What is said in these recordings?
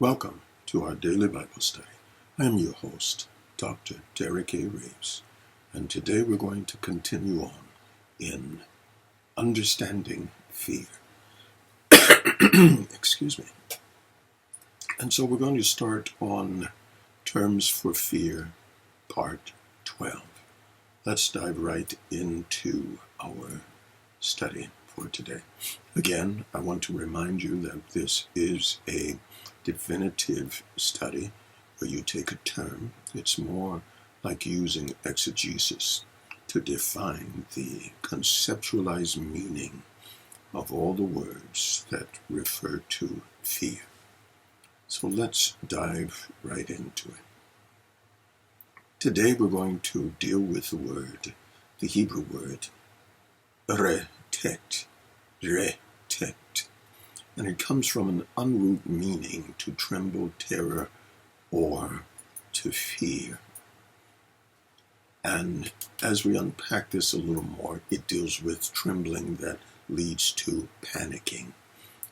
Welcome to our daily Bible study. I am your host, Dr. Derek A. Reeves, and today we're going to continue on in understanding fear. Excuse me. And so we're going to start on Terms for Fear, Part 12. Let's dive right into our study for today. Again, I want to remind you that this is a definitive study where you take a term. It's more like using exegesis to define the conceptualized meaning of all the words that refer to fear. So let's dive right into it. Today we're going to deal with the Hebrew word, retet, and it comes from an unroot meaning to tremble, terror, or to fear. And as we unpack this a little more, it deals with trembling that leads to panicking.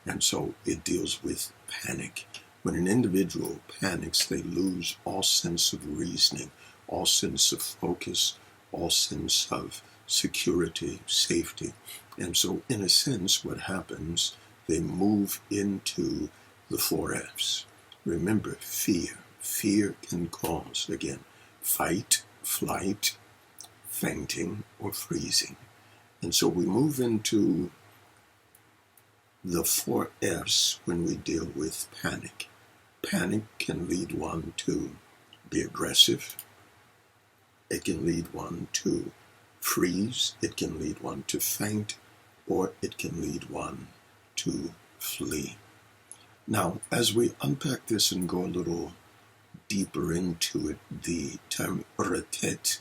And so it deals with panic. When an individual panics, they lose all sense of reasoning, all sense of focus, all sense of security, safety. And so in a sense, what happens, they move into the 4 F's. Remember, fear. Fear can cause, again, fight, flight, fainting, or freezing. And so we move into the 4 F's when we deal with panic. Panic can lead one to be aggressive. It can lead one to freeze. It can lead one to faint, or it can lead one to flee. Now, as we unpack this and go a little deeper into it, the term retet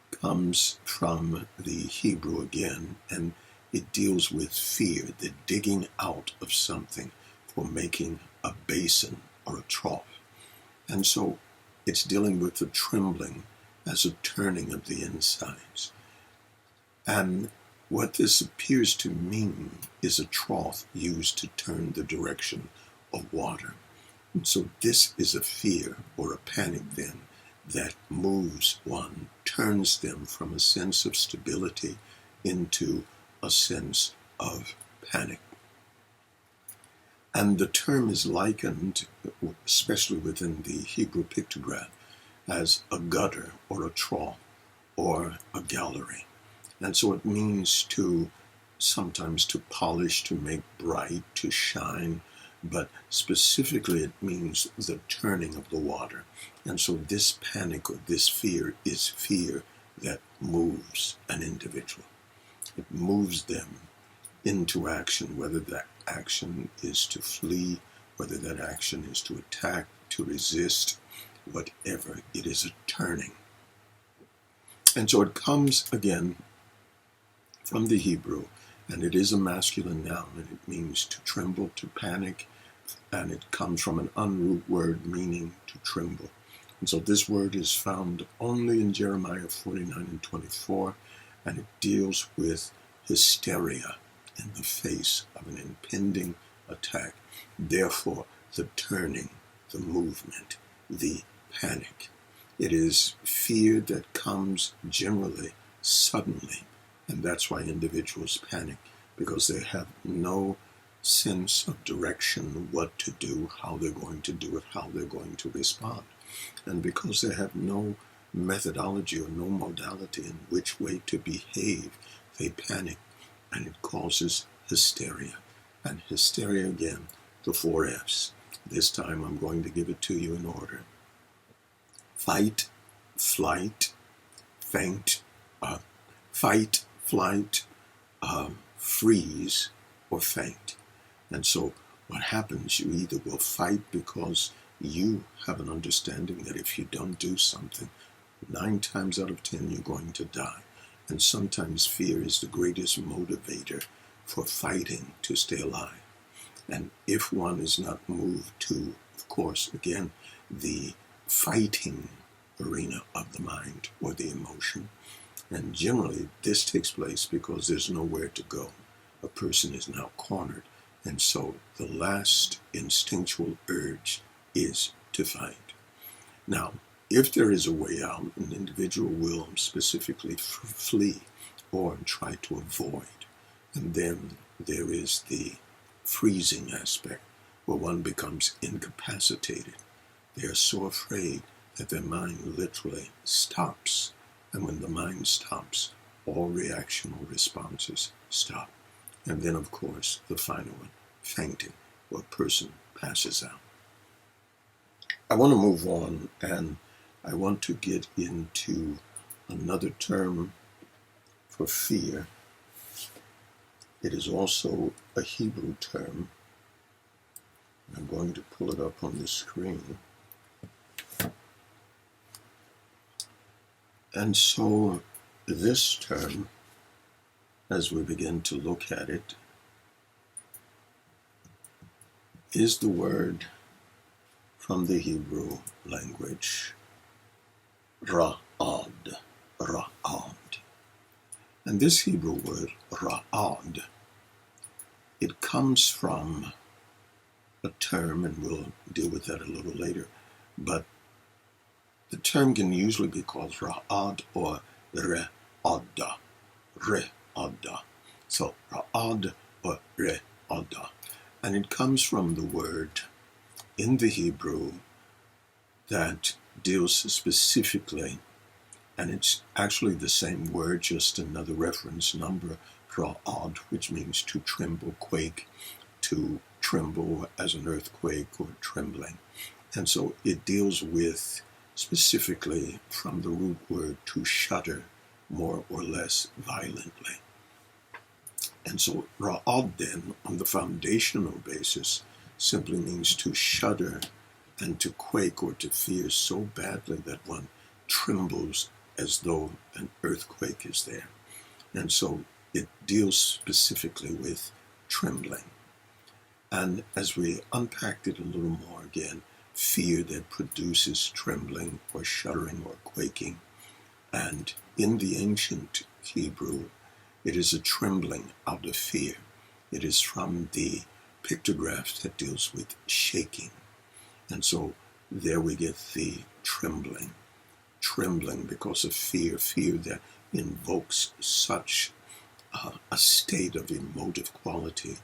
comes from the Hebrew again, and it deals with fear, the digging out of something for making a basin or a trough. And so it's dealing with the trembling as a turning of the insides. And what this appears to mean is a trough used to turn the direction of water. And so this is a fear or a panic then that moves one, turns them from a sense of stability into a sense of panic. And the term is likened, especially within the Hebrew pictograph, as a gutter or a trough or a gallery. And so it means to sometimes to polish, to make bright, to shine, but specifically it means the turning of the water. And so this panic or this fear is fear that moves an individual. It moves them into action, whether that action is to flee, whether that action is to attack, to resist, whatever. It is a turning. And so it comes again from the Hebrew, and it is a masculine noun, and it means to tremble, to panic, and it comes from an unroot word meaning to tremble. And so this word is found only in Jeremiah 49 and 24, and it deals with hysteria in the face of an impending attack. Therefore, the turning, the movement, the panic. It is fear that comes generally, suddenly, and that's why individuals panic, because they have no sense of direction, what to do, how they're going to do it, how they're going to respond. And because they have no methodology or no modality in which way to behave, they panic, and it causes hysteria. And hysteria, again, the 4 F's. This time I'm going to give it to you in order. Fight, flight, faint, fight, flight, freeze, or faint. And so what happens, you either will fight because you have an understanding that if you don't do something, 9 times out of 10 you're going to die. And sometimes fear is the greatest motivator for fighting to stay alive. And if one is not moved to, of course, again, the fighting arena of the mind or the emotion, and generally this takes place because there's nowhere to go. A person is now cornered, and so the last instinctual urge is to fight. Now, if there is a way out, an individual will specifically flee or try to avoid. And then there is the freezing aspect, where one becomes incapacitated. They are so afraid that their mind literally stops. And when the mind stops, all reactional responses stop. And then, of course, the final one, fainting, where a person passes out. I want to move on, and I want to get into another term for fear. It is also a Hebrew term. I'm going to pull it up on the screen. And so this term, as we begin to look at it, is the word from the Hebrew language, Ra'ad. Ra'ad. And this Hebrew word, Ra'ad, it comes from a term, and we'll deal with that a little later, but the term can usually be called Ra'ad or Re'ada. Re'ada. So Ra'ad or Re'ada. And it comes from the word in the Hebrew that deals specifically, and it's actually the same word, just another reference number, Ra'ad, which means to tremble, quake, to tremble as an earthquake or trembling. And so it deals with specifically from the root word to shudder more or less violently. And so Ra'ad then, on the foundational basis, simply means to shudder and to quake or to fear so badly that one trembles as though an earthquake is there. And so it deals specifically with trembling. And as we unpacked it a little more again, fear that produces trembling or shuddering or quaking. And in the ancient Hebrew, it is a trembling out of fear. It is from the pictograph that deals with shaking. And so there we get the trembling. Trembling because of fear. Fear that invokes such a state of emotive quality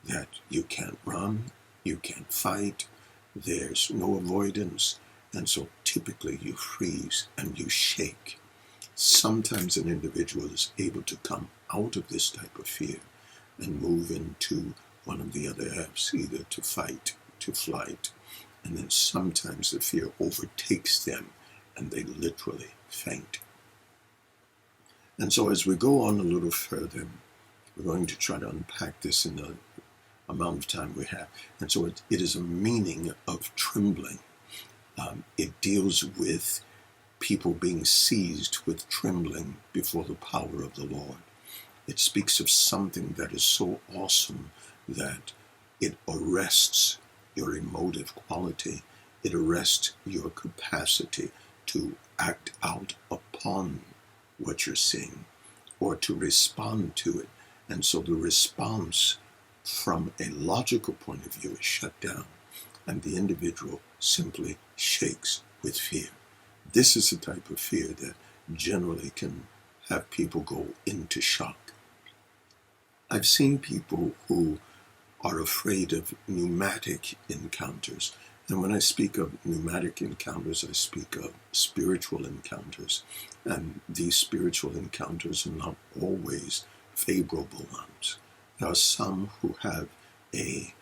that you can't run, you can't fight, there's no avoidance, and so typically you freeze and you shake. Sometimes an individual is able to come out of this type of fear and move into one of the other F's, either to fight, to flight, and then sometimes the fear overtakes them and they literally faint. And so as we go on a little further, we're going to try to unpack this in the amount of time we have. And so it is a meaning of trembling. It deals with people being seized with trembling before the power of the Lord. It speaks of something that is so awesome that it arrests your emotive quality. It arrests your capacity to act out upon what you're seeing or to respond to it. And so the response from a logical point of view is shut down, and the individual simply shakes with fear. This is the type of fear that generally can have people go into shock. I've seen people who are afraid of pneumatic encounters. And when I speak of pneumatic encounters, I speak of spiritual encounters. And these spiritual encounters are not always favorable ones. There are some who have a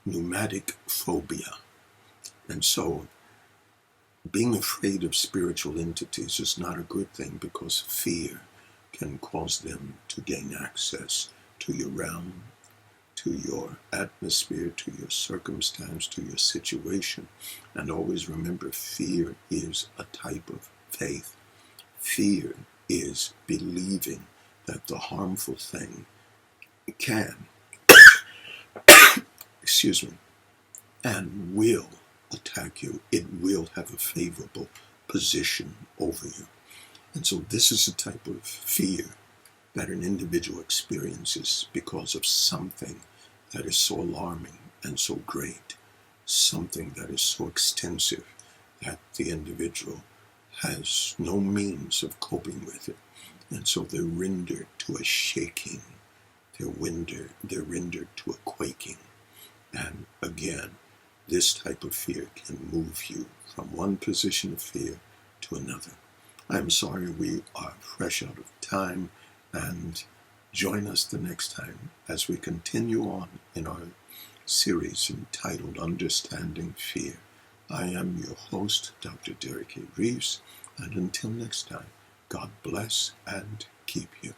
pneumatic phobia. And so being afraid of spiritual entities is not a good thing, because fear can cause them to gain access to your realm, to your atmosphere, to your circumstance, to your situation. And always remember, fear is a type of faith. Fear is believing that the harmful thing can, excuse me, and will attack you. It will have a favorable position over you. And so this is a type of fear that an individual experiences because of something that is so alarming and so great. something that is so extensive that the individual has no means of coping with it. And so they're rendered to a shaking. They're rendered to a quaking. And again, this type of fear can move you from one position of fear to another. I'm sorry we are fresh out of time, and join us the next time as we continue on in our series entitled Understanding Fear. I am your host, Dr. Derek A. Reeves, and until next time, God bless and keep you.